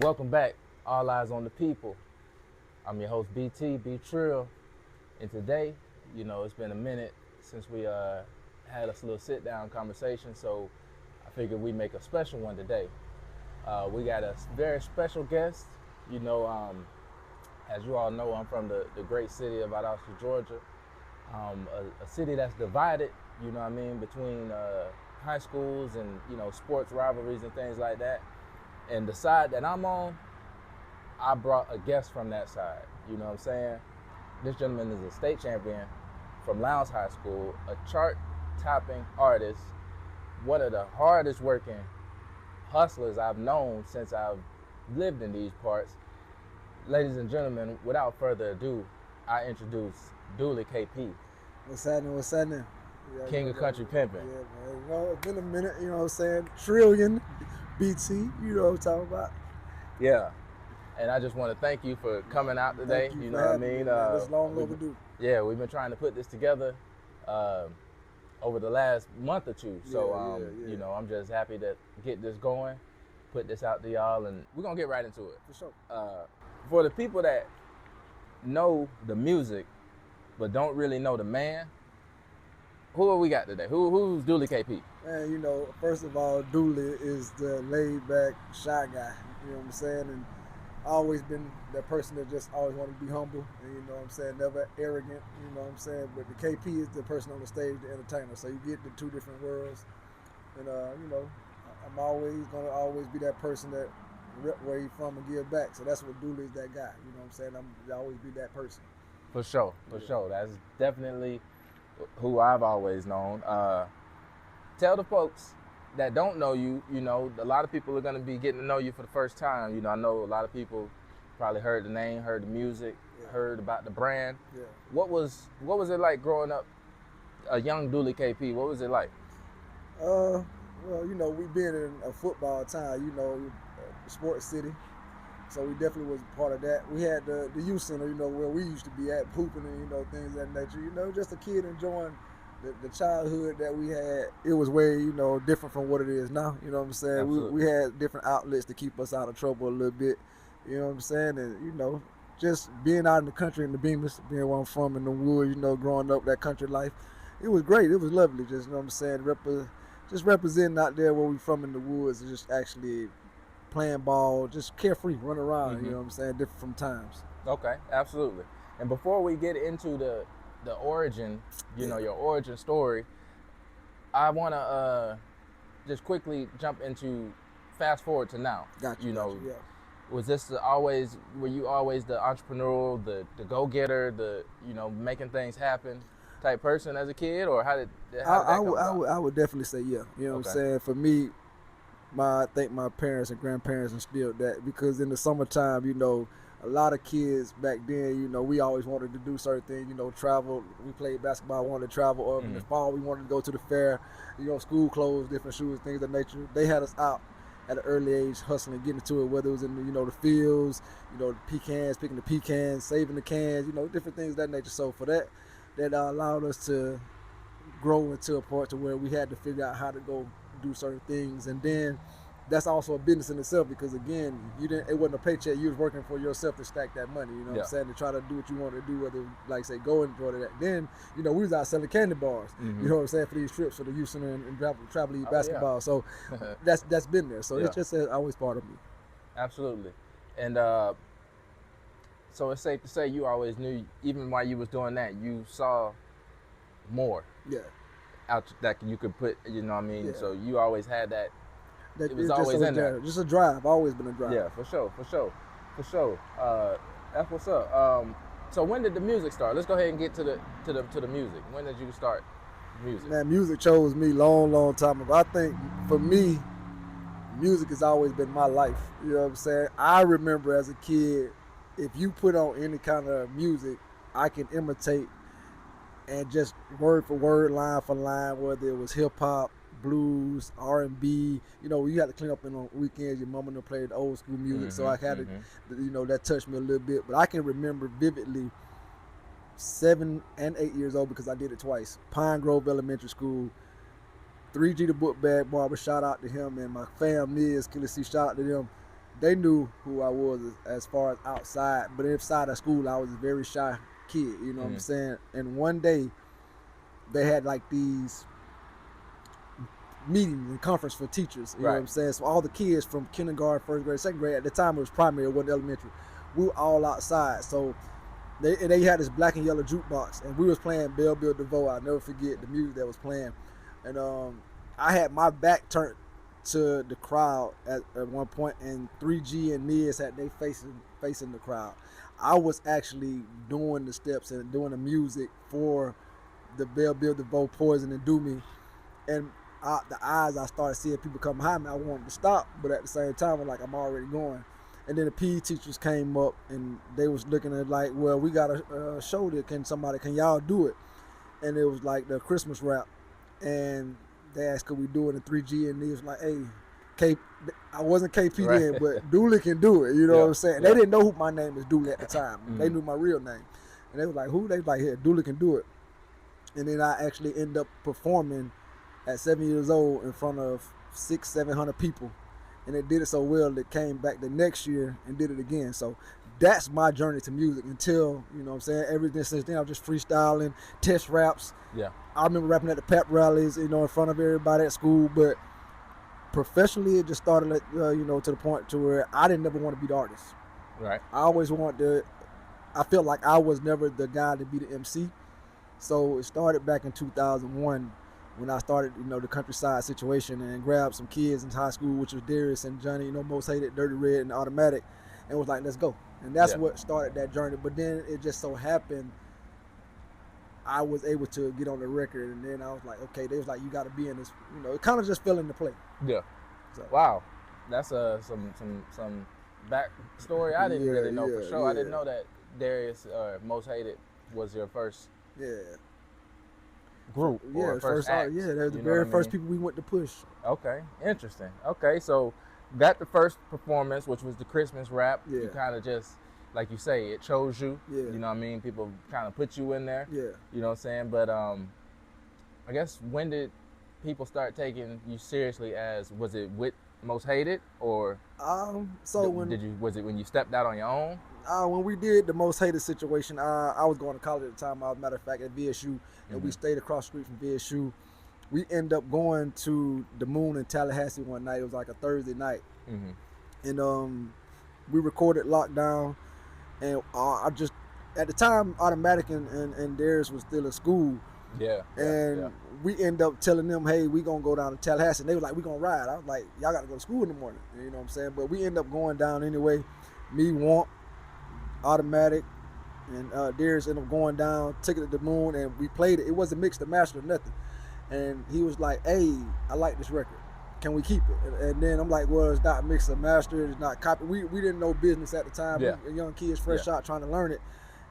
Welcome back, All Eyes on the People. I'm your host, BT, B Trill, and today, it's been a minute since we had a little sit down conversation, so I figured we make a special one today. We got a very special guest. You know, as you all know, I'm from the great city of Valdosta, Georgia, a city that's divided, between high schools and, sports rivalries and things like that. And the side that I'm on, I brought a guest from that side. You know what I'm saying? This gentleman is a state champion from Lowndes High School, a chart-topping artist, one of the hardest working hustlers I've known since I've lived in these parts. Ladies and gentlemen, without further ado, I introduce Dooley KP, What's happening? What's happening? King of Country Pimping. Yeah, man. It's been a minute, you know what I'm saying? Trillion BT, you know what I'm talking about. Yeah. And I just want to thank you for coming out today. Thank you know for what I having mean? me, man. It's long overdue. Yeah, we've been trying to put this together over the last month or two. So, Yeah. I'm just happy to get this going, put this out to y'all, and we're going to get right into it. For sure. For the people that know the music but don't really know the man, who have we got today? Who's Dooley KP? Man, first of all, Dooley is the laid back, shy guy. You know what I'm saying? And I always been that person that just always wanted to be humble. And you know what I'm saying? Never arrogant. You know what I'm saying? But the KP is the person on the stage, the entertainer. So you get the two different worlds. And I'm always gonna be that person that rep where he from and give back. So that's what Dooley is, that guy. You know what I'm saying? I'm always be that person. For sure. That's definitely who I've always known. Tell the folks that don't know you, a lot of people are going to be getting to know you for the first time. I know a lot of people probably heard the name, heard the music, heard about the brand. Yeah. What was it like growing up a young Dooley KP? What was it like? Well, we been in a football time, sports city. So we definitely was part of that. We had the youth center, where we used to be at, pooping and, things of that nature. Just a kid enjoying the childhood that we had. It was way, different from what it is now. You know what I'm saying? We had different outlets to keep us out of trouble a little bit. You know what I'm saying? And, just being out in the country in the Bemiss, being where I'm from in the woods, growing up that country life, it was great. It was lovely. Just, what I'm saying? Just representing out there where we from in the woods and just actually playing ball, just carefree, run around, you know what I'm saying, different from times. Okay, absolutely. And before we get into the origin, your origin story, I want to just quickly jump into fast forward to now. Gotcha, yeah. Was this were you always the entrepreneurial, the go-getter, the, making things happen type person as a kid, or how did that come about? I would definitely say yeah. You know what I'm saying? For me, I think my parents and grandparents instilled that, because in the summertime, a lot of kids back then, we always wanted to do certain things, travel. We played basketball, wanted to travel. Or in the fall, we wanted to go to the fair, school clothes, different shoes, things of that nature. They had us out at an early age hustling, getting into it, whether it was in the fields, the pecans, picking the pecans, saving the cans, different things of that nature. So for that allowed us to grow into a point to where we had to figure out how to go do certain things. And then that's also a business in itself, because again, it wasn't a paycheck. You was working for yourself to stack that money, what I'm saying, to try to do what you wanted to do, whether, like say, go and enjoy that. Then, we was out selling candy bars, you know what I'm saying, for these trips, for the youth center and travel league basketball. So that's been there. So it's just always part of me. Absolutely. And so it's safe to say you always knew, even while you was doing that, you saw more. Yeah. Out that you could put, Yeah. So you always had that. It was just always in there. Just a drive. Always been a drive. Yeah, for sure. That's what's up. So when did the music start? Let's go ahead and get to the music. When did you start music? Man, music chose me long time ago. I think for me, music has always been my life. You know what I'm saying? I remember as a kid, if you put on any kind of music, I can imitate, and just word for word, line for line, whether it was hip hop, blues, R&B. You had to clean up on weekends. Your mama played old school music, so I had to, that touched me a little bit. But I can remember vividly 7 and 8 years old, because I did it twice. Pine Grove Elementary School, 3G the Book Bag Barber, shout out to him, and my fam Miz, Killer C, shout out to them. they knew who I was as far as outside, but inside of school, I was a very shy kid. You know what I'm saying? And one day, they had like these meetings and conference for teachers. You know what I'm saying? So all the kids from kindergarten, first grade, second grade, at the time it was primary, it wasn't elementary. We were all outside. So they had this black and yellow jukebox, and we was playing Bell Bill DeVoe. I'll never forget the music that was playing. And I had my back turned to the crowd at one point, and 3G and Niz had they facing the crowd. I was actually doing the steps and doing the music for the Bell Bill DeVoe Poison and Do Me. And the eyes, I started seeing people come behind me. I wanted to stop, but at the same time, I'm already going. And then the PE teachers came up, and they was looking at like, well, we got a show that can y'all do it? And it was like the Christmas rap. And they asked, could we do it in 3G? And he was like, hey, I wasn't KP then, but Dooley can do it. You know what I'm saying? They didn't know who my name is Dooley at the time. They knew my real name. And they was like, who? They was like, here, Dooley can do it. And then I actually ended up performing at 7 years old in front of 600-700 people. And it did it so well that came back the next year and did it again. So that's my journey to music until, you know what I'm saying, everything since then I was just freestyling, test raps. Yeah. I remember rapping at the pep rallies, you know, in front of everybody at school. But professionally, it just started, to the point to where I didn't never want to be the artist. Right. I always wanted to, I felt like I was never the guy to be the MC. So it started back in 2001 when I started, the countryside situation and grabbed some kids in high school, which was Darius and Johnny, Most Hated, Dirty Red, and Automatic, and was like, let's go. And that's what started that journey. But then it just so happened I was able to get on the record, and then I was like, okay, they was like, you got to be in this, it kind of just fell into play. Yeah. So. Wow. That's some backstory I didn't really know for sure. Yeah. I didn't know that Darius Most Hated was your first group or first act. They're the very first people we went to push. Okay, interesting. Okay, so got the first performance, which was the Christmas rap. Yeah. You kind of just, like you say, it chose you. Yeah. You know what I mean? People kind of put you in there. Yeah. You know what I'm saying? But I guess when did people start taking you seriously was it with Most Hated or was it when you stepped out on your own? When we did the Most Hated situation, I was going to college at the time. As a matter of fact, at VSU, and we stayed across the street from VSU. We ended up going to the Moon in Tallahassee one night. It was like a Thursday night, and we recorded Lockdown. And I just, at the time, Automatic and Darius was still in school. Yeah. And we end up telling them, hey, we gonna go down to Tallahassee. And they were like, we gonna ride. I was like, y'all gotta go to school in the morning. You know what I'm saying? But we end up going down anyway. Me, Womp, Automatic, and Darius ended up going down, took it to the Moon, and we played it. It wasn't mixed or mastered or nothing. And he was like, hey, I like this record. Can we keep it? And then I'm like, well, it's not mixed or mastered. It's not copy. We didn't know business at the time. Yeah. We young kids, fresh out, trying to learn it.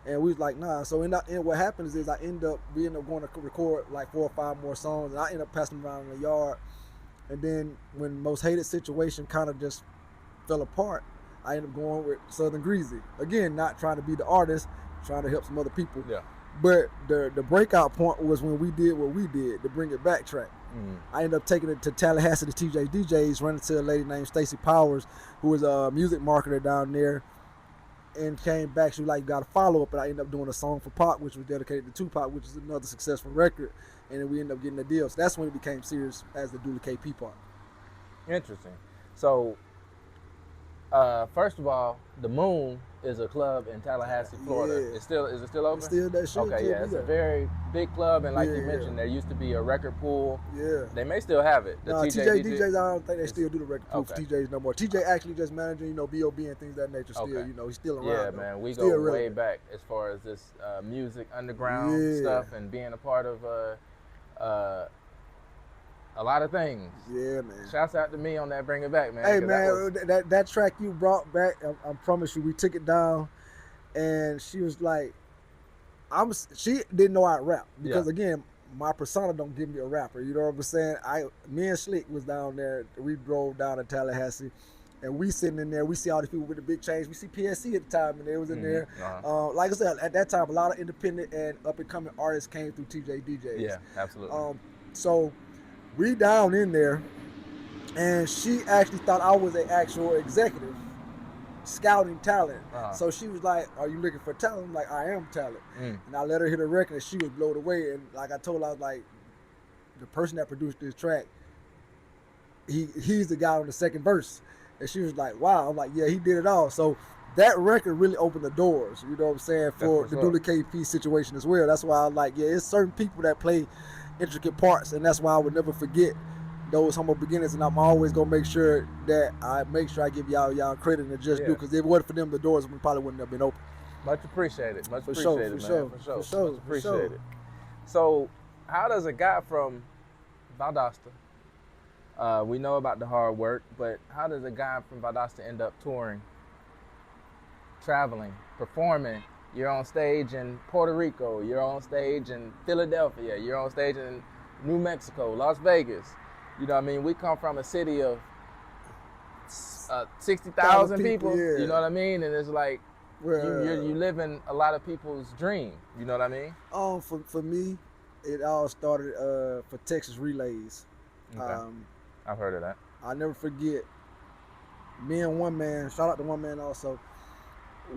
And we was like, nah. So what happens is we end up going to record like 4 or 5 more songs, and I end up passing them around in the yard. And then when Most Hated situation kind of just fell apart, I ended up going with Southern Greasy. Again, not trying to be the artist, trying to help some other people. Yeah. But the breakout point was when we did what we did, the Bring It Back track. I ended up taking it to Tallahassee to TJ DJs, running to a lady named Stacey Powers, who was a music marketer down there, and came back. She was like, you got to follow up. And I ended up doing a song for Pac, which was dedicated to Tupac, which is another successful record. And then we ended up getting a deal. So that's when it became serious as the Dooley KP part. Interesting. So, first of all, the Moon is a club in Tallahassee, Florida. Yeah. Is it still open? It's still that shit. Okay, yeah, it's a very big club, and like you mentioned, there used to be a record pool. Yeah. They may still have it. No, TJ DJs, I don't think they still do the record pool for TJs no more. TJ actually just managing, B.O.B. and things of that nature still, he's still around. Yeah, man, we go way back as far as this music, underground stuff, and being a part of a lot of things. Yeah, man. Shouts out to me on that Bring It Back, man. Hey, man, that track you brought back, I promise you, we took it down, and she was like, she didn't know I rap. Because, again, my persona don't give me a rapper. You know what I'm saying? Me and Slick was down there. We drove down to Tallahassee, and we sitting in there. We see all these people with the big chains. We see PSC at the time, and they was in there. Like I said, at that time, a lot of independent and up-and-coming artists came through TJ DJs. Yeah, absolutely. So we down in there, and she actually thought I was an actual executive. scouting talent. So she was like, "Are you looking for talent?" I'm like, "I am talent." And I let her hit a record, and she was blown away. And like I told her, I was like, the person that produced this track, he's the guy on the second verse. And she was like, "Wow." I'm like, "Yeah, he did it all." So that record really opened the doors, you know what I'm saying, for the Dooley KP situation as well. That's why I like, yeah, it's certain people that play intricate parts, and that's why I would never forget those humble beginnings, and I'm always gonna make sure that I give y'all credit and just do, because if it wasn't for them, the doors probably wouldn't have been open. Much appreciated. Much for appreciated, sure, man. For sure. sure. Much appreciated. So, how does a guy from Valdosta, we know about the hard work, but how does a guy from Valdosta end up touring, traveling, performing? You're on stage in Puerto Rico, you're on stage in Philadelphia, you're on stage in New Mexico, Las Vegas. You know what I mean? We come from a city of 60,000 people, yeah. You know what I mean? And it's like, you live in a lot of people's dream, you know what I mean? For me, it all started for Texas Relays. Okay. I've heard of that. I'll never forget, me and One Man, shout out to One Man also,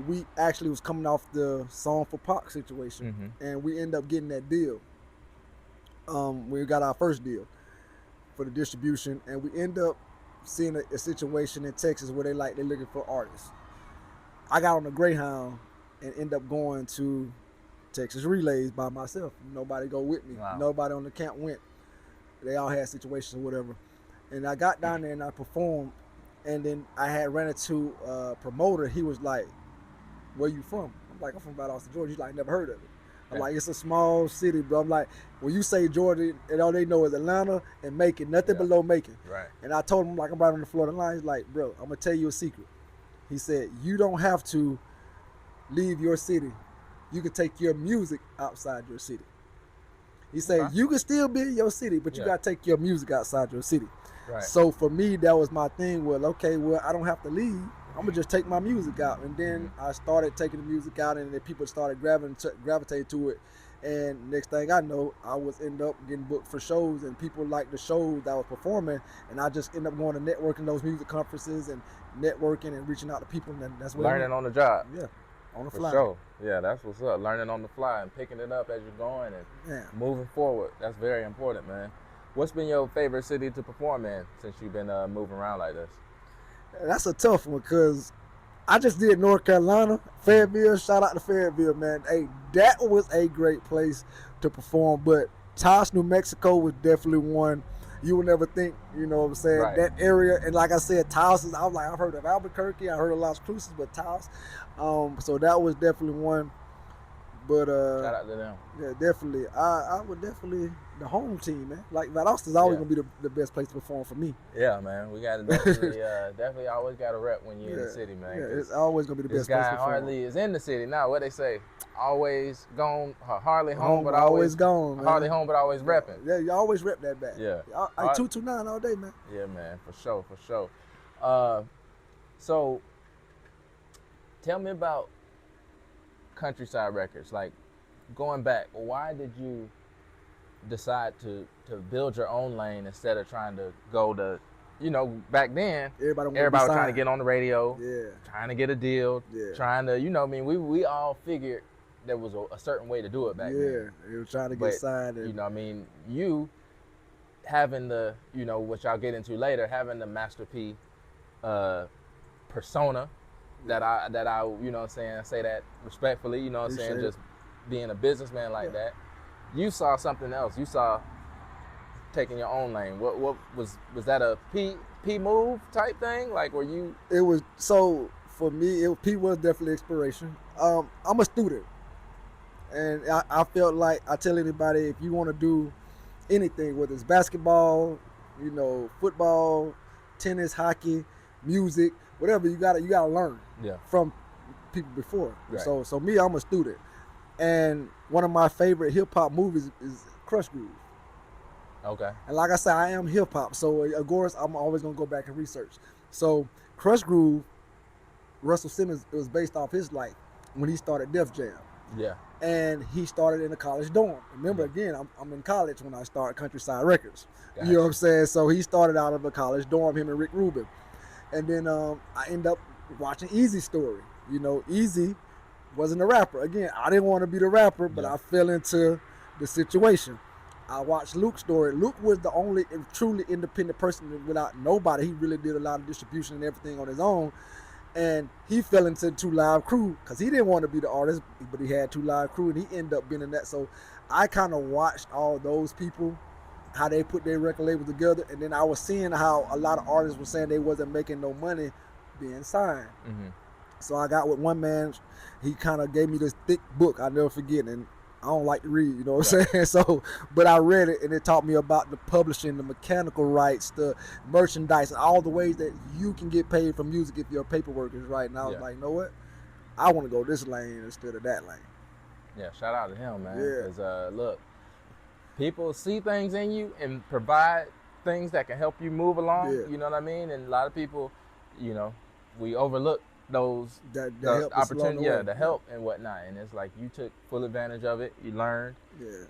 we actually was coming off the Song for Pac situation, and we ended up getting that deal. We got our first deal for the distribution, and we end up seeing a situation in Texas where they're looking for artists. I got on the Greyhound and end up going to Texas Relays by myself. Nobody go with me. Wow. Nobody on the camp went. They all had situations or whatever. And I got down there and I performed, and then I had ran into a promoter. He was like, "Where you from?" I'm like, "I'm from Valdosta, Georgia." He's like, "Never heard of it." I'm like, "It's a small city, bro." I'm like, when you say Georgia, and all they know is Atlanta and Macon, nothing below Macon. Right. And I told him, like, I'm right on the Florida line. He's like, "Bro, I'm gonna tell you a secret." He said, "You don't have to leave your city. You can take your music outside your city." He said, "You can still be in your city, but you gotta take your music outside your city." Right. So for me, that was my thing. Well, okay, I don't have to leave. I'm gonna just take my music out, and then I started taking the music out, and then people started gravitating to it. And next thing I know, I was end up getting booked for shows, and people liked the shows that I was performing, and I just end up going to networking those music conferences and networking and reaching out to people, and that's what learning on the job. Yeah, on the fly. For sure. Yeah, that's what's up. Learning on the fly and picking it up as you're going and moving forward. That's very important, man. What's been your favorite city to perform in since you've been moving around like this? That's a tough one, because I just did North Carolina, Fayetteville. Shout out to Fayetteville, man. Hey, that was a great place to perform. But Taos, New Mexico was definitely one you would never think, you know what I'm saying, that area. And like I said, Taos is, I've heard of Albuquerque, I heard of Las Cruces, but Taos. So that was definitely one. But shout out to them. Yeah, definitely. I would definitely, the home team, man. Like Valdosta is always gonna be the best place to perform for me. Yeah, man. We gotta definitely always gotta rep when you're in the city, man. Yeah, it's always gonna be the best place to perform. This guy hardly is in the city now. What they say? Always gone, hardly home, but always gone. Man. Hardly home, but always repping. Yeah, you always rep that back. Yeah. I 229 all day, man. Yeah, man, for sure. So tell me about Countryside Records. Like, going back, why did you decide to build your own lane instead of trying to go to, back then everybody was trying to get on the radio, trying to get a deal, trying to, we all figured there was a certain way to do it back then. Yeah, they were trying to get signed. And, you having the, what y'all get into later, having the Master P persona, that I I say that respectfully, just being a businessman like that. You saw something else. You saw taking your own lane. What was that a P move type thing? Like, were you? It was, so for me, P was definitely inspiration. I'm a student, and I felt like I tell anybody, if you want to do anything, whether it's basketball, football, tennis, hockey, music, whatever, you gotta learn from people before. Right. So me, I'm a student, and one of my favorite hip hop movies is Crush Groove. Okay. And like I said, I am hip hop, so of course I'm always gonna go back and research. So Crush Groove, Russell Simmons, it was based off his life when he started Def Jam. Yeah. And he started in a college dorm. Remember, again, I'm in college when I started Countryside Records. Gotcha. You know what I'm saying? So he started out of a college dorm, him and Rick Rubin. And then I end up watching Easy's story. You know, Easy wasn't a rapper. Again, I didn't want to be the rapper, but I fell into the situation. I watched Luke's story. Luke was the only truly independent person without nobody. He really did a lot of distribution and everything on his own. And he fell into 2 Live Crew because he didn't want to be the artist, but he had 2 Live Crew, and he ended up being in that. So I kind of watched all those people, how they put their record label together, and then I was seeing how a lot of artists were saying they wasn't making no money being signed. Mm-hmm. So I got with one man, he kind of gave me this thick book, I'll never forget, and I don't like to read, you know what I'm saying? So, but I read it, and it taught me about the publishing, the mechanical rights, the merchandise, and all the ways that you can get paid for music if your paperwork is right. And I was like, you know what? I want to go this lane instead of that lane. Yeah, shout out to him, man. Because, look, people see things in you and provide things that can help you move along, you know what I mean? And a lot of people, you know, we overlook those opportunities, the help and whatnot. And it's like you took full advantage of it, you learned,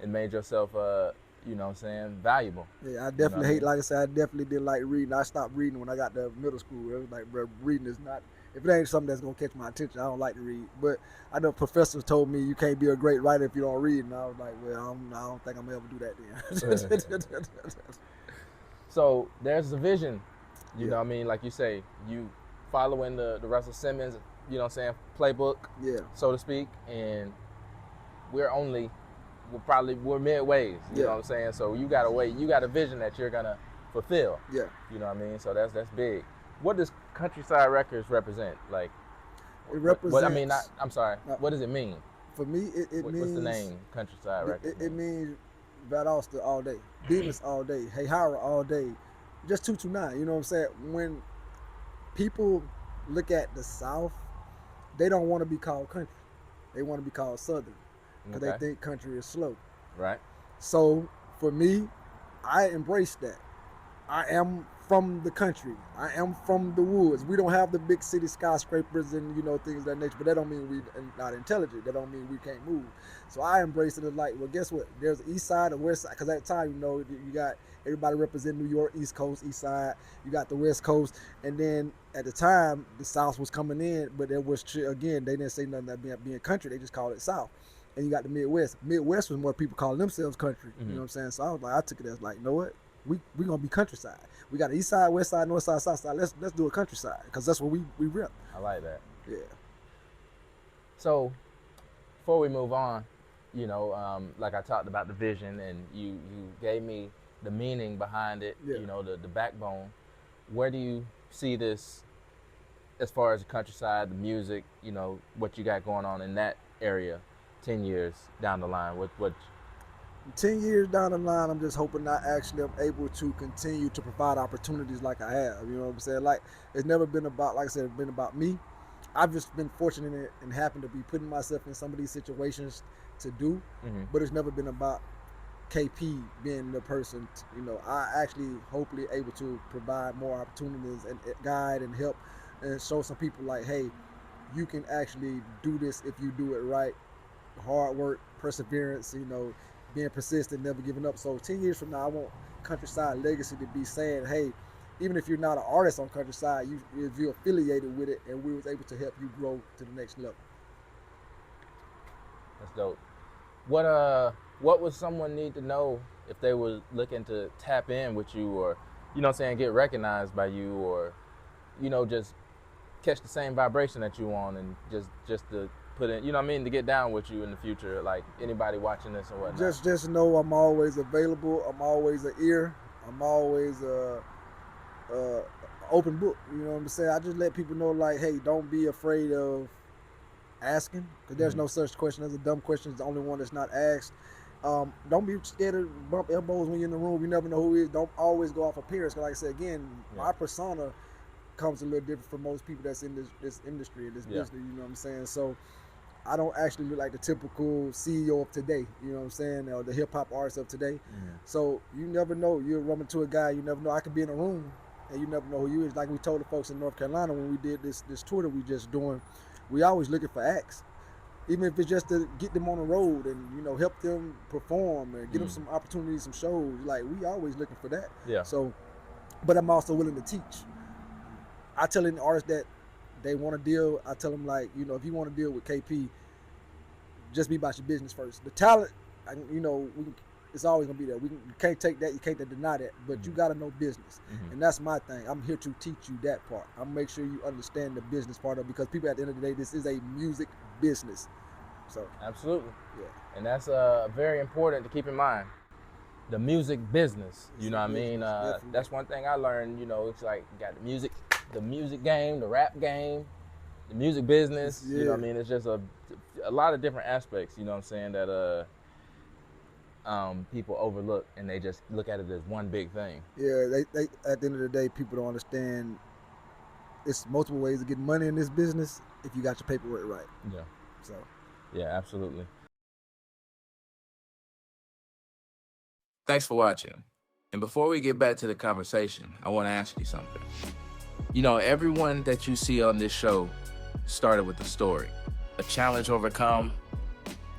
and made yourself, you know what I'm saying, valuable. Yeah, I definitely hate, like I said, I definitely didn't like reading. I stopped reading when I got to middle school. It was like, bro, reading is not, if it ain't something that's going to catch my attention, I don't like to read. But I know professors told me you can't be a great writer if you don't read. And I was like, well, I don't think I'm going to ever do that then. So there's a vision, you know what I mean? Like you say, you following the Russell Simmons, you know what I'm saying, playbook, so to speak, and we're midways, you know what I'm saying? So you got a vision that you're gonna fulfill. You know what I mean? So that's big. What does Countryside Records represent? Like, it represents. What does it mean? For me, it means. What's the name Countryside Records? It means Valdosta all day, Bemiss all day, Hahira all day, just 229. You know what I'm saying? When people look at the South, they don't want to be called country. They want to be called Southern because they think country is slow. Right. So for me, I embrace that. I am from the country. I am from the woods. We don't have the big city skyscrapers and, you know, things of that nature, but that don't mean we're not intelligent. That don't mean we can't move. So I embrace it as like, well, guess what? There's the east side and west side, because at the time, you know, you got everybody representing New York, East Coast, East Side. You got the West Coast. And then at the time, the South was coming in, but there was, again, they didn't say nothing about being country. They just called it South. And you got the Midwest. Midwest was more people calling themselves country. You know what I'm saying? So I was like, I took it as like, you know what? We're going to be countryside. We got the east side, west side, north side, south side. Let's do a countryside because that's what we rep. I like that. Yeah. So before we move on, you know, like I talked about the vision and you gave me the meaning behind it, you know, the backbone. Where do you see this as far as the countryside, the music, you know, what you got going on in that area 10 years down the line? What 10 years down the line, I'm just hoping I actually am able to continue to provide opportunities like I have. You know what I'm saying? Like, it's never been about, like I said, it's been about me. I've just been fortunate and happened to be putting myself in some of these situations to do, but it's never been about KP being the person. You know, I actually hopefully able to provide more opportunities and guide and help and show some people like, hey, you can actually do this if you do it right. Hard work, perseverance, you know, being persistent, never giving up. So 10 years from now, I want Countryside Legacy to be saying, hey, even if you're not an artist on Countryside, if you're affiliated with it, and we was able to help you grow to the next level. That's dope. What would someone need to know if they were looking to tap in with you, or, you know what I'm saying, get recognized by you, or, you know, just catch the same vibration that you on, and just to put in, you know what I mean, to get down with you in the future, like anybody watching this or whatnot? Just know I'm always available. I'm always an ear. I'm always open book. You know what I'm saying? I just let people know, like, hey, don't be afraid of asking, because there's no such question as a dumb question. It's the only one that's not asked. Don't be scared to bump elbows when you're in the room. You never know who it is. Don't always go off appearance, because like I said, again, my persona comes a little different from most people that's in this industry, in this business, you know what I'm saying? So I don't actually look like the typical CEO of today, you know what I'm saying, or the hip-hop artist of today. So you never know. You'll run into a guy, you never know. I could be in a room, and you never know who you is. Like we told the folks in North Carolina when we did this tour that we just doing, we always looking for acts. Even if it's just to get them on the road and, you know, help them perform and get them some opportunities, some shows. Like, we always looking for that. So, but I'm also willing to teach. I tell any artist that they want to deal, I tell them like, if you want to deal with KP, just be about your business first. The talent, it's always gonna be there. You can't take that, you can't deny that, but you gotta know business, and that's my thing. I'm here to teach you that part. I'm make sure you understand the business part of it, because people at the end of the day, this is a music business. So absolutely, yeah, and that's very important to keep in mind. The music business, you know what I mean? That's one thing I learned. It's like you got the music game, the rap game, the music business. Yeah. You know what I mean? It's just a lot of different aspects. You know what I'm saying, that people overlook, and they just look at it as one big thing. Yeah, they at the end of the day, people don't understand. It's multiple ways to get money in this business if you got your paperwork right. Yeah. So. Yeah, absolutely. Thanks for watching. And before we get back to the conversation, I want to ask you something. Everyone that you see on this show started with a story, a challenge overcome,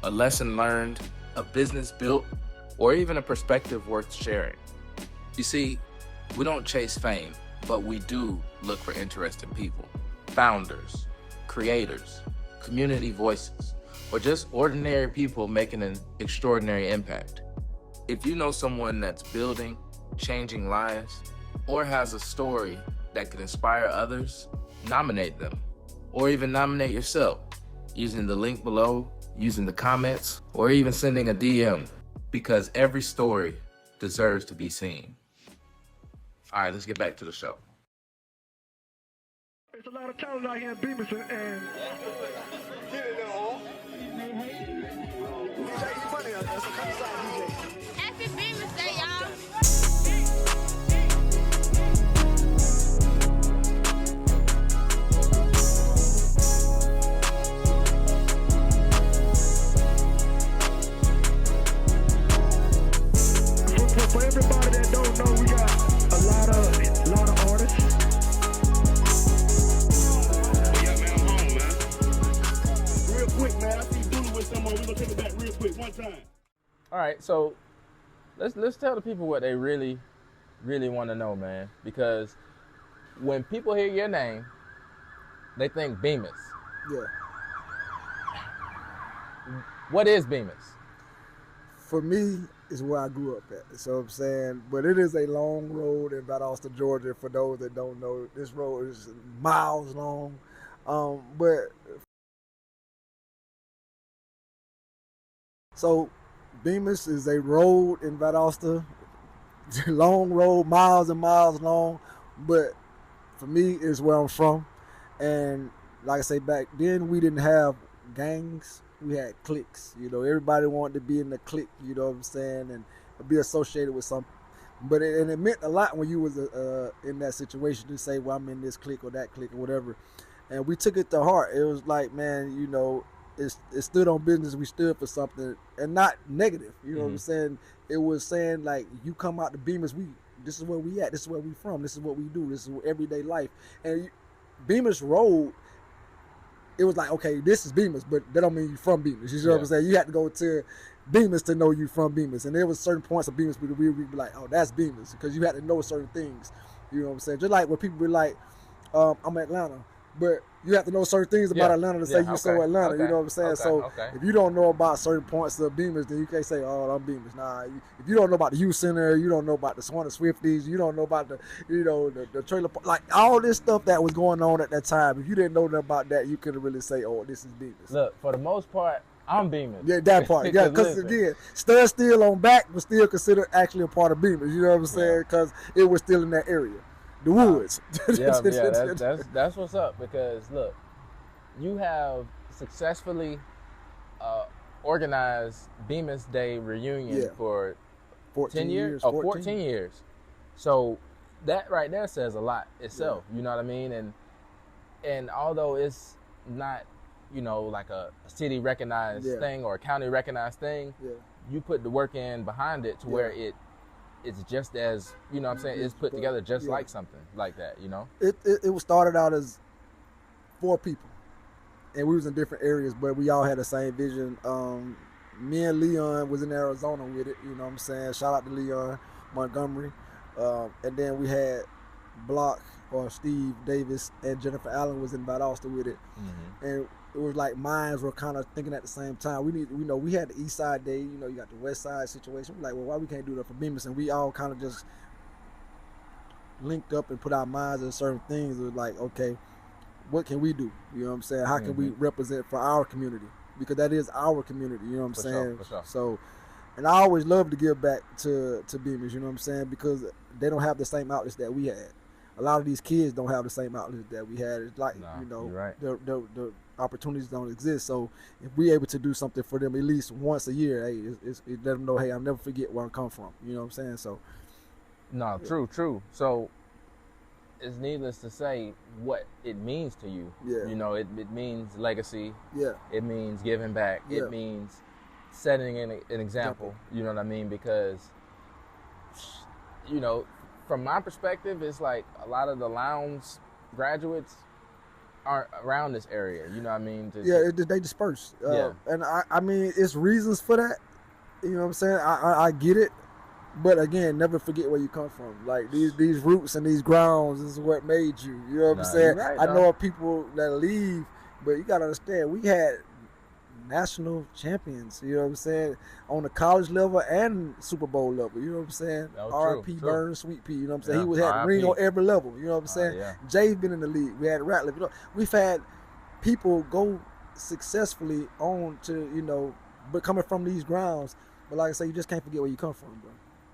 a lesson learned, a business built, or even a perspective worth sharing. You see, we don't chase fame, but we do look for interesting people, founders, creators, community voices, or just ordinary people making an extraordinary impact. If you know someone that's building, changing lives, or has a story that could inspire others, nominate them, or even nominate yourself using the link below, using the comments, or even sending a DM, because every story deserves to be seen. All right, let's get back to the show. There's a lot of talent out here in Bemiss, and get it all. Happy Bemiss Day, y'all. For everybody that don't know, we got a lot of artists. Yeah, man, I'm home, man. Real quick, man. I see Dooley with someone. We're gonna take it back real quick, one time. All right, so let's tell the people what they really want to know, man. Because when people hear your name, they think Bemiss. Yeah. What is Bemiss? For me, is where I grew up at. So I'm saying, but it is a long road in Valdosta, Georgia. For those that don't know, this road is miles long. But so Bemiss is a road in Valdosta, long road, miles and miles long. But for me, is where I'm from. And like I say, back then we didn't have gangs. We had cliques, everybody wanted to be in the clique, you know what I'm saying, and be associated with something. But it meant a lot when you was in that situation to say, well, I'm in this clique or that clique or whatever. And we took it to heart. It was like, man, it stood on business. We stood for something, and not negative, you know what I'm saying. It was saying, like, you come out to Bemiss, this is where we at, this is where we from, this is what we do, this is everyday life. And Bemiss Road, it was like, okay, this is Bemiss, but that don't mean you from Bemiss. You know what I'm saying? You had to go to Bemiss to know you from Bemiss. And there was certain points of Bemiss where we'd be like, oh, that's Bemiss, because you had to know certain things. You know what I'm saying? Just like when people be like, I'm Atlanta, but you have to know certain things about Atlanta to say you so Atlanta. You know what I'm saying? So if you don't know about certain points of Bemiss, then you can't say, oh, I'm Bemiss. Nah, if you don't know about the youth center, you don't know about the Swan and Swifties, you don't know about the trailer park, like all this stuff that was going on at that time. If you didn't know nothing about that, you couldn't really say, oh, this is Bemiss. Look, for the most part, I'm Bemiss. Yeah, that part. Yeah, because again, Stud Still on back was still considered actually a part of Bemiss. You know what I'm saying? Because it was still in that area. The woods. That's what's up, because look, you have successfully organized Bemiss Day Reunion for 14 years. 14 years. So that right there says a lot itself. You know what I mean? And although it's not, like a city recognized thing or a county recognized thing, you put the work in behind it to where it's just as, you know what I'm saying, it's put together just like something like that, It was started out as 4 people, and we was in different areas, but we all had the same vision. Me and Leon was in Arizona with it, you know what I'm saying? Shout out to Leon Montgomery. And then we had Block or Steve Davis and Jennifer Allen was in Valdosta with it, and it was like minds were kind of thinking at the same time. We had the East Side Day, you got the West Side situation. We're like, well, why we can't do that for Bemiss? And we all kind of just linked up and put our minds on certain things. It was like, okay, what can we do? You know what I'm saying? How can we represent for our community? Because that is our community, you know what I'm saying? For sure. So, and I always love to give back to Bemiss, you know what I'm saying? Because they don't have the same outlets that we had. A lot of these kids don't have the same outlets that we had. It's like, you're right. the opportunities don't exist. So if we're able to do something for them at least once a year, hey, it let them know, hey, I'll never forget where I come from. You know what I'm saying? So. No, true. So it's needless to say what it means to you. Yeah. It means legacy. Yeah. It means giving back. Yeah. It means setting an example. You know what I mean? Because, from my perspective, it's like a lot of the Lowndes graduates aren't around this area. You know what I mean? They disperse. And I mean, it's reasons for that. You know what I'm saying? I get it. But again, never forget where you come from. Like these roots and these grounds is what made you. You know what I'm saying? Right, I know of people that leave, but you gotta understand, we had national champions, you know what I'm saying, on the college level and Super Bowl level, you know what I'm saying? R.I.P. Burns, Sweet Pea, you know what I'm saying? He had a ring on every level, you know what I'm saying? Jay's been in the league. We had Ratliff. We've had people go successfully on to, but coming from these grounds. But like I say, you just can't forget where you come from, bro.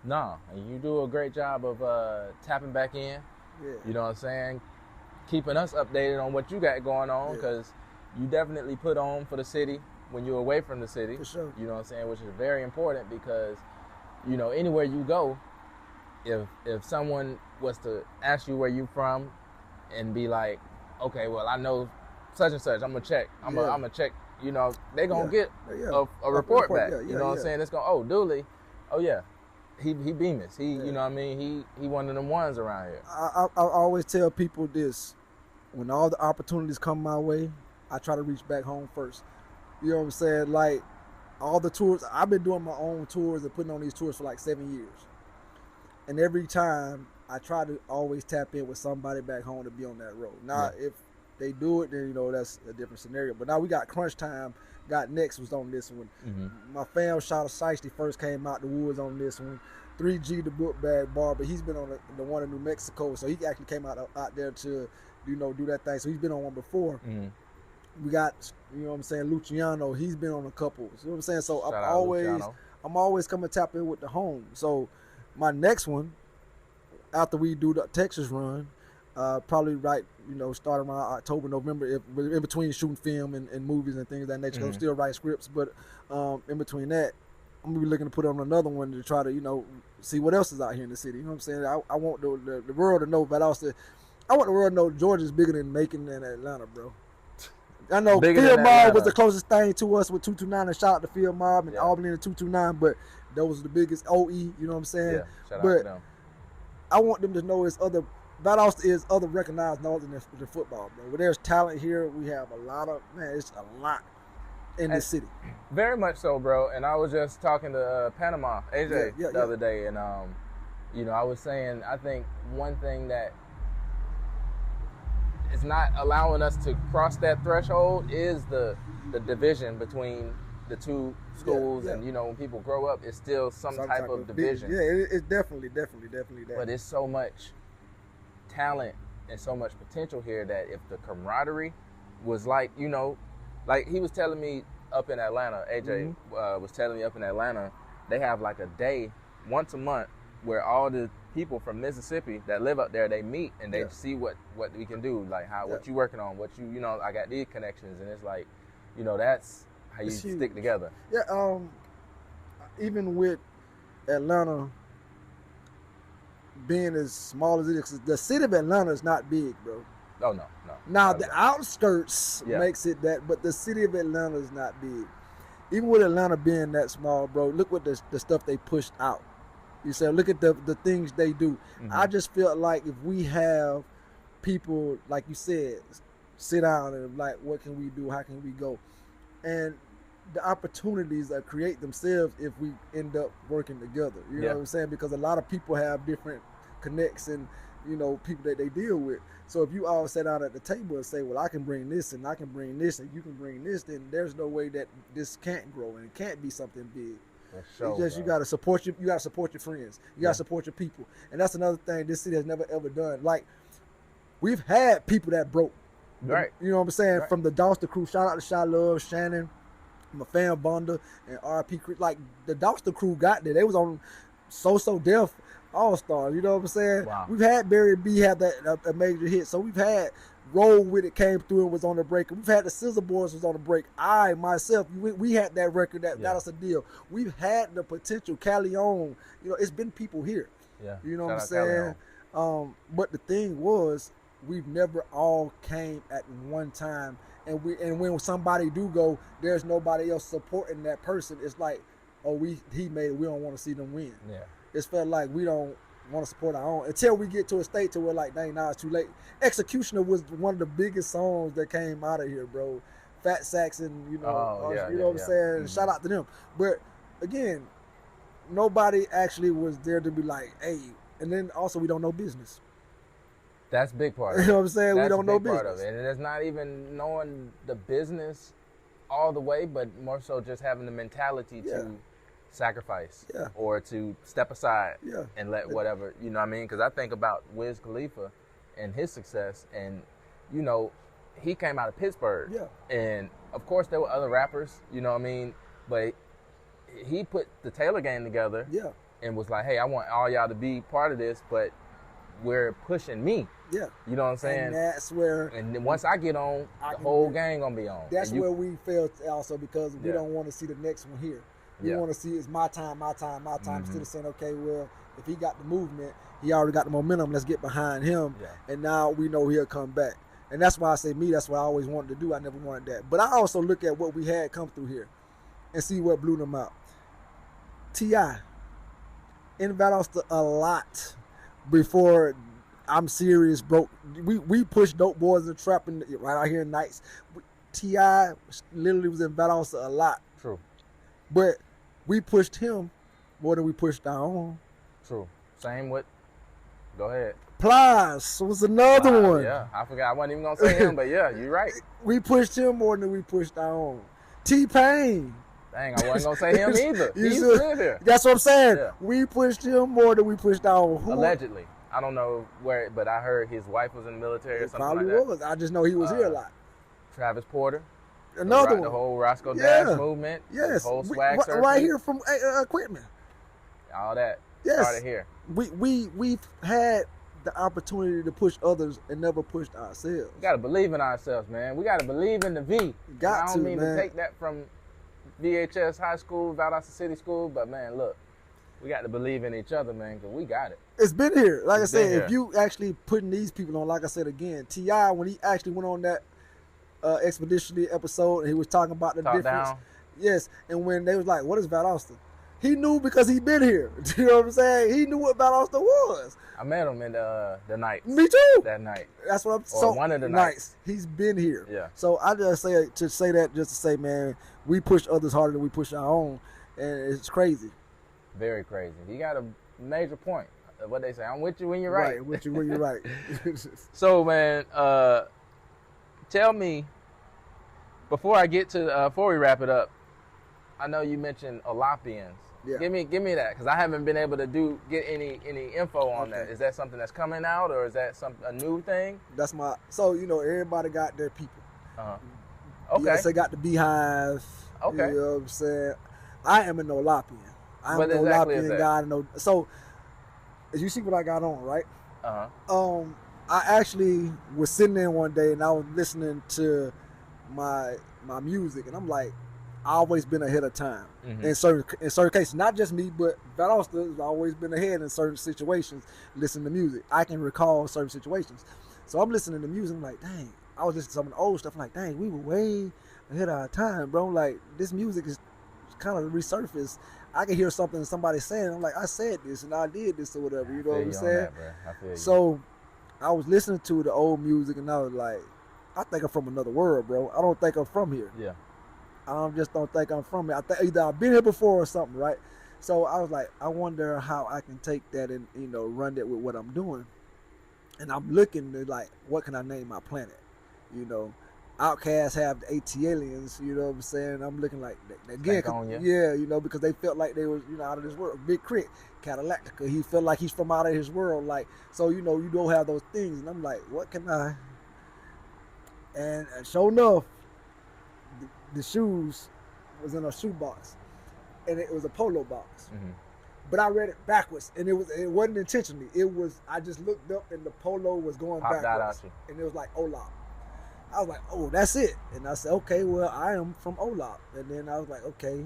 No, and you do a great job of tapping back in. Yeah. You know what I'm saying? Keeping us updated on what you got going on, because you definitely put on for the city when you're away from the city. For sure. You know what I'm saying? Which is very important because, anywhere you go, if someone was to ask you where you from and be like, okay, well, I know such and such, I'm going to check. I'm going to check, they're going to get a report back. You know what I'm saying? It's going, oh, Dooley, oh, yeah. He Bemiss. He you know what I mean? He one of them ones around here. I always tell people this: when all the opportunities come my way, I try to reach back home first. You know what I'm saying? Like all the tours, I've been doing my own tours and putting on these tours for like 7 years. And every time I try to always tap in with somebody back home to be on that road. Now if they do it, then that's a different scenario. But now we got Crunch Time. Got Next was on this one. My fam Shot of Shiesty first came out the woods on this one. 3G the Book Bag Barber, he's been on the one in New Mexico, so he actually came out there to do that thing. So he's been on one before. We got what I'm saying, Luciano, he's been on a couple. You know what I'm saying? So I'm always coming to tap in with the home. So my next one, after we do the Texas run, probably start around October, November, in between shooting film and movies and things of that nature. 'Cause I'm still writing scripts, but in between that, I'm gonna be looking to put on another one to try to see what else is out here in the city. You know what I'm saying? I want the world to know Valdosta. I want the world to know Georgia's bigger than Macon and Atlanta, bro. I know Field Mob was the closest thing to us with 229, and shout out to Field Mob and Albany and 229, but those are the biggest OE. You know what I'm saying? Yeah, shout out to them. I want them to know Valdosta is other recognized knowledge than football, bro. Where there's talent here, we have a lot in this city. Very much so, bro. And I was just talking to Panama, AJ, the other day, and I was saying, I think one thing that is not allowing us to cross that threshold is the division between the two schools, and when people grow up, it's still some type of division. It's definitely that. But it's so much talent and so much potential here that if the camaraderie was like he was telling me up in Atlanta, AJ was telling me up in Atlanta, they have like a day once a month where all the people from Mississippi that live up there, they meet and they see what we can do, like what you working on, what I got these connections, and it's like, that's how you stick together. Yeah, even with Atlanta being as small as it is, the city of Atlanta is not big, bro. Oh, no. Now, the outskirts makes it that, but the city of Atlanta is not big. Even with Atlanta being that small, bro, look what the stuff they pushed out. You say, look at the things they do. I just feel like if we have people, like you said, sit down and like, what can we do? How can we go? And the opportunities that create themselves if we end up working together. You know what I'm saying? Because a lot of people have different connects and people that they deal with. So if you all sit down at the table and say, well, I can bring this and I can bring this and you can bring this, then there's no way that this can't grow and it can't be something big. Sure, it's just you gotta support your friends. You gotta support your people. And that's another thing this city has never ever done. Like, we've had people that broke. Right. You know what I'm saying? Right. From the Valdosta crew, shout out to Shy Love, Shannon, my fan Bonda, and RP crew. Like, the Valdosta crew got there. They was on So Def All-Stars, you know what I'm saying? Wow. We've had Barry B have that a major hit. So we've had Roll With It came through and was on the break. We've had the Scissor Boys was on the break. I, myself, we had that record that got us a deal. We've had the potential. Calleon, it's been people here. Yeah. You know what I'm saying? But the thing was, we've never all came at one time. And when somebody do go, there's nobody else supporting that person. It's like, he made it. We don't want to see them win. Yeah. It's felt like we don't want to support our own until we get to a state to where, like, dang, now it's too late. Executioner was one of the biggest songs that came out of here, bro. Fat Saxon, you know what I'm saying? Mm-hmm. Shout out to them. But again, nobody actually was there to be like, hey, and then also we don't know business. That's a big part of it. You know what I'm saying? That's we don't know a big part business. of it. And it's not even knowing the business all the way, but more so just having the mentality to sacrifice or to step aside and let whatever, you know what I mean? Because I think about Wiz Khalifa and his success, and, he came out of Pittsburgh. Yeah. And, of course, there were other rappers, you know what I mean? But he put the Taylor gang together and was like, hey, I want all y'all to be part of this, but we're pushing me. Yeah. You know what I'm saying? And that's where... And then once I get on, the whole gang going to be on. That's where we failed also, because we don't want to see the next one here. We want to see it's my time. Mm-hmm. Instead of saying, okay, well, if he got the movement, he already got the momentum, let's get behind him. Yeah. And now we know he'll come back. And that's why I say that's what I always wanted to do. I never wanted that. But I also look at what we had come through here and see what blew them out. T.I. in Valdosta a lot before I'm Serious broke. We pushed Dope Boys and Trap right out here in Nights. T.I. literally was in Valdosta a lot. True. But we pushed him more than we pushed our own. True. Same with, go ahead. Plies was another one. Yeah, I forgot. I wasn't even going to say him, but yeah, you're right. We pushed him more than we pushed our own. T-Pain. Dang, I wasn't going to say him either. He used to live here. That's what I'm saying. Yeah. We pushed him more than we pushed our own. Allegedly. I don't know where, but I heard his wife was in the military or something probably like that. was. I just know he was here a lot. Travis Porter. Another one. The whole Roscoe Dash movement. Yes. The whole swag circle. Right here from Equipment. All that. Yes. Started here. We've had the opportunity to push others and never pushed ourselves. We got to believe in ourselves, man. We got to believe in the V. I don't mean to take that from VHS High School, Valdosta City School, but, man, look. We got to believe in each other, man, because we got it. It's been here. Like I said, if you actually putting these people on, like I said again, T.I., when he actually went on that Expeditionary episode and he was talking about the difference. Down. Yes, and when they was like, what is Valdosta? He knew because he been here. You know what I'm saying? He knew what Valdosta was. I met him in the night. Me too. That night. That's what I'm saying. So one of the nights. He's been here. Yeah. So I just say that just to say, man, we push others harder than we push our own, and it's crazy. Very crazy. He got a major point. What they say, I'm with you when you're right. Right, with you when you're right. So, man, tell me, before we wrap it up, I know you mentioned Olympians. Yeah. Give me that, because I haven't been able to get any info on that. Is that something that's coming out, or is that a new thing? That's so everybody got their people. Okay. Yes, they got the Beehive. Okay. You know what I'm saying? I am an Olapian. I'm What an exactly Olapian is that? guy. So, as you see what I got on, right? I actually was sitting there one day and I was listening to my music, and I'm like, I've always been ahead of time in certain cases. Not just me, but Valdosta has always been ahead in certain situations. Listening to music, I can recall certain situations. So I'm listening to music. I'm like, dang. I was listening to some of the old stuff. I'm like, dang, we were way ahead of our time, bro. Like, this music is kind of resurfaced. I can hear something somebody saying. I'm like, I said this and I did this or whatever. You know what I'm saying? I feel you. So I was listening to the old music and I was like, I think I'm from another world, bro. I don't think I'm from here. Yeah. I just don't think I'm from here. Either I've been here before or something, right? So I was like, I wonder how I can take that and, run that with what I'm doing. And I'm looking to like, what can I name my planet? You know, Outcasts have the AT-aliens, you know what I'm saying? I'm looking like, again, yeah, you know, because they felt like they was, you know, out of this world. Big Crit, Cadillactica, he felt like he's from out of his world. Like, so, you know, you don't have those things. And I'm like, what can I? And sure enough, the shoes was in a shoe box. And it was a polo box. Mm-hmm. But I read it backwards, and it wasn't intentionally. It was, I just looked up, and the polo was going backwards. And it was like Olap. I was like, oh, that's it. And I said, okay, well, I am from Olap. And then I was like, okay,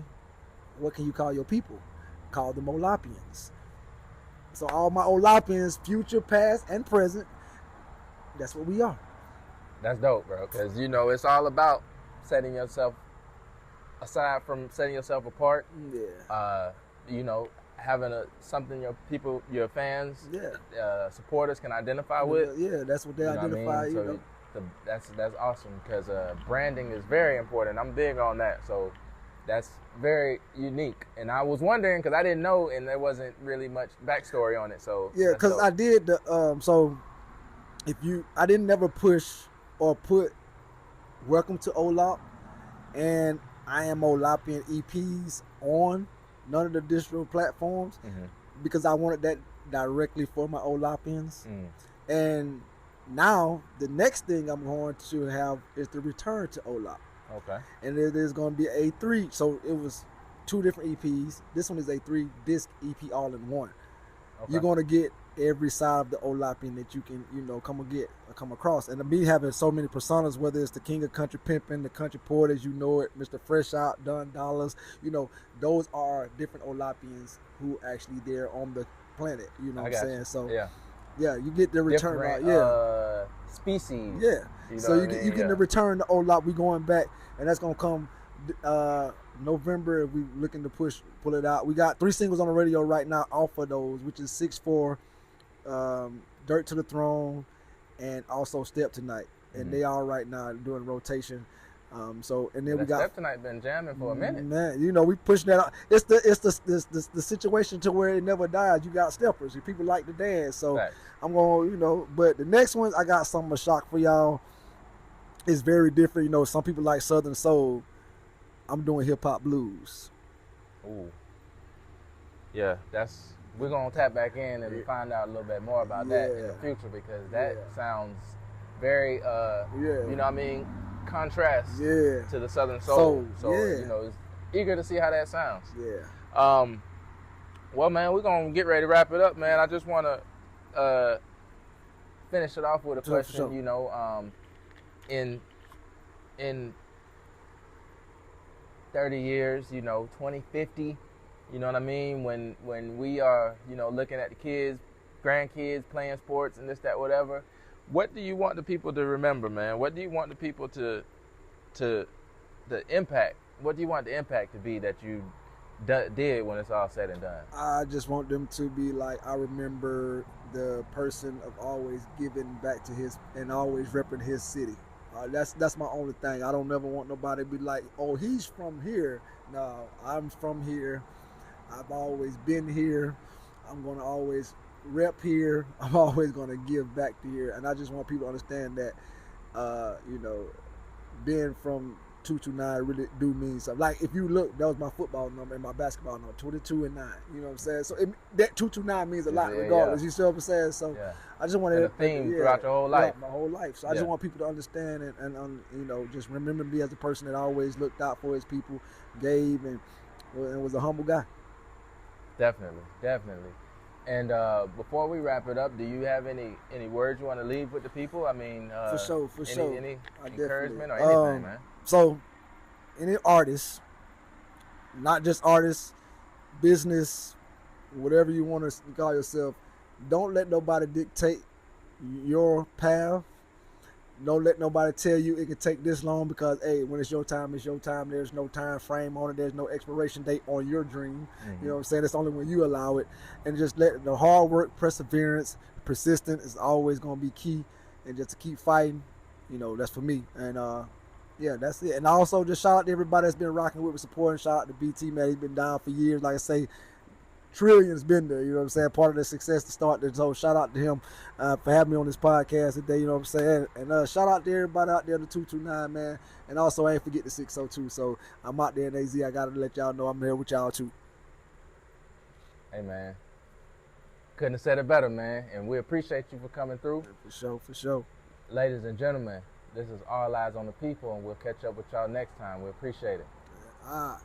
what can you call your people? Call them Olapians. So all my Olapians, future, past, and present, that's what we are. That's dope, bro, because, you know, it's all about setting yourself, aside from setting yourself apart, you know, having something your people, your fans, supporters can identify with. Yeah, that's what they identify, you know. That's awesome, because branding is very important. I'm big on that, so that's very unique. And I was wondering, because I didn't know, and there wasn't really much backstory on it. So yeah, because I did the so I didn't never push or put Welcome to Olap and I Am Olapian EPs on none of the digital platforms, because I wanted that directly for my Olapians. And now the next thing I'm going to have is the return to Olap. Okay. And it is going to be A3. So it was 2 different EPs. This one is A3 disc EP all in one. Okay. You're going to get every side of the Olapian that you can, you know, come across. And me having so many personas, whether it's the King of Country Pimpin', the Country Poet as you know it, Mr. Fresh Out, Don Dollars, you know, those are different Olapians who actually there on the planet, you know what I'm saying? So yeah, you get the return. Species. Yeah. You know, so you get the return to Olap. We going back, and that's gonna come November. We looking to pull it out. We got 3 singles on the radio right now off of those, which is 6'4", Dirt to the Throne, and also Step Tonight. And they are right now doing rotation. So and then we got Step Tonight been jamming for a minute. Man, you know, we pushing that out. It's the situation to where it never dies. You got steppers. People like to dance. So I'm going, you know, but the next one I got something of a shock for y'all. It's very different. You know, some people like Southern Soul. I'm doing hip hop blues. Ooh. Yeah, we're gonna tap back in and find out a little bit more about that in the future, because that sounds very you know what I mean, contrast to the Southern Soul. So you know, eager to see how that sounds. Well, man, we're gonna get ready to wrap it up, man. I just wanna finish it off with a question. You know, in 30 years, you know, 2050, you know what I mean, when we are, you know, looking at the kids, grandkids playing sports and this, that, whatever, what do you want the people to remember, man? What do you want the people to the impact? What do you want the impact to be that you did when it's all said and done? I just want them to be like, I remember the person of always giving back to his and always repping his city. That's my only thing. I don't never want nobody to be like, oh, he's from here. No, I'm from here. I've always been here. I'm going to always rep here. I'm always going to give back to here. And I just want people to understand that, you know, being from 229 really do mean something. Like, if you look, that was my football number and my basketball number, 22 and 9. You know what I'm saying? So that 229 means a lot regardless. You see what I'm saying? So I just want to a theme throughout your whole life. My whole life. So I just want people to understand and you know, just remember me as a person that always looked out for his people, gave, and was a humble guy. Definitely. And before we wrap it up, do you have any words you want to leave with the people? I mean, for sure. Any encouragement or anything, man? So, any artist, not just artists, business, whatever you want to call yourself, don't let nobody dictate your path. Don't let nobody tell you it can take this long, because, hey, when it's your time, it's your time. There's no time frame on it. There's no expiration date on your dream. You know what I'm saying? It's only when you allow it. And just let the hard work, perseverance, persistence is always going to be key. And just to keep fighting, you know, that's for me. And, that's it. And also just shout out to everybody that's been rocking with me, supporting. Shout out to BT, man. He's been down for years. Like I say, Trillion's been there, you know what I'm saying, part of the success to start this. So shout out to him for having me on this podcast today, you know what I'm saying. And shout out to everybody out there in the 229, man. And also, I ain't forget the 602. So I'm out there in AZ. I got to let y'all know I'm here with y'all too. Hey, man. Couldn't have said it better, man. And we appreciate you for coming through. For sure, for sure. Ladies and gentlemen, this is All Eyes on the People, and we'll catch up with y'all next time. We appreciate it. All right.